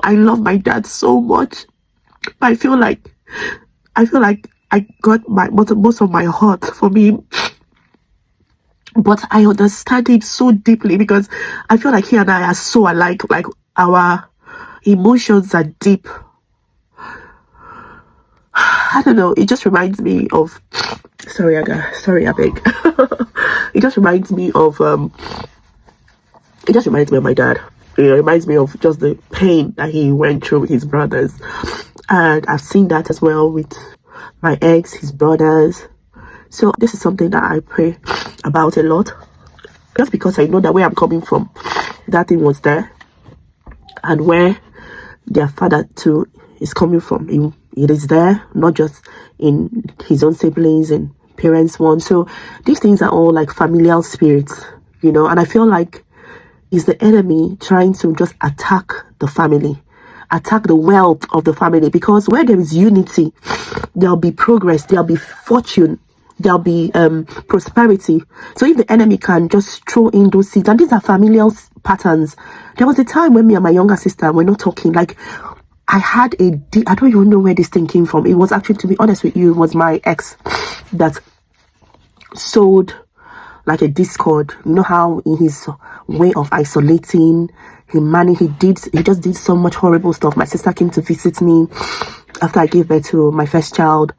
I love my dad so much. I feel like I got most of my heart for me. But I understand him so deeply because I feel like he and I are so alike. Like our emotions are deep. I don't know. It just reminds me of. Sorry, I beg. It just reminds me of. It just reminds me of my dad. It reminds me of just the pain that he went through with his brothers, and I've seen that as well with my ex, his brothers. So this is something that I pray about a lot, just because I know that where I'm coming from, that thing was there, and where their father too is coming from, it is there, not just in his own siblings and parents one. So these things are all like familial spirits, and I feel like it's the enemy trying to just attack the family, attack the wealth of the family, because where there is unity, there'll be progress, there'll be fortune, there'll be prosperity. So if the enemy can just throw in those seeds, and these are familial patterns. There was a time when me and my younger sister were not talking. Like I had I don't even know where this thing came from. It was actually, to be honest with you, it was my ex that sowed like a discord. You know how in his way of isolating, he just did so much horrible stuff. My sister came to visit me after I gave birth to my first child,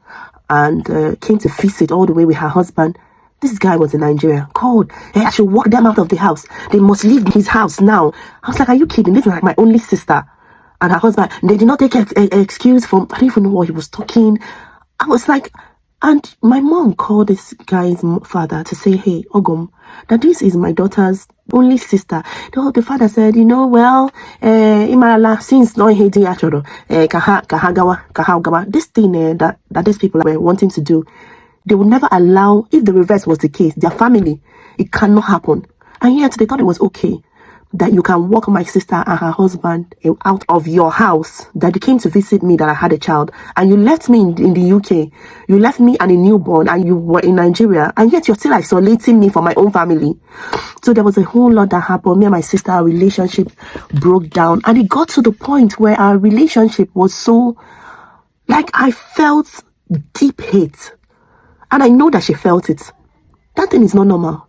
and came to visit all the way with her husband. This guy was in Nigeria. Called, hey, I should walk them out of the house. They must leave his house now. I was like, are you kidding? This is like my only sister and her husband. They did not take an excuse from, I don't even know what he was talking. I was like, and my mom called this guy's father to say, hey, Ogum, that this is my daughter's only sister. The father said, well, Imala, since no hedi achoro, kahagawa, this thing that these people were wanting to do, they would never allow. If the reverse was the case, their family, it cannot happen. And yet they thought it was okay that you can walk my sister and her husband out of your house, that you came to visit me, that I had a child, and you left me in the UK, you left me and a newborn, and you were in Nigeria, and yet you're still isolating me from my own family. So there was a whole lot that happened. Me and my sister, our relationship broke down, and it got to the point where our relationship was so, like, I felt deep hate, and I know that she felt it. That thing is not normal.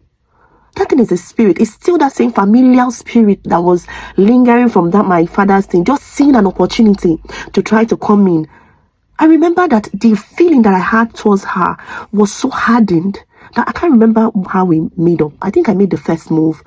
That thing is a spirit. It's still that same familial spirit that was lingering from that my father's thing, just seeing an opportunity to try to come in. I remember that the feeling that I had towards her was so hardened that I can't remember how we made up. I think I made the first move.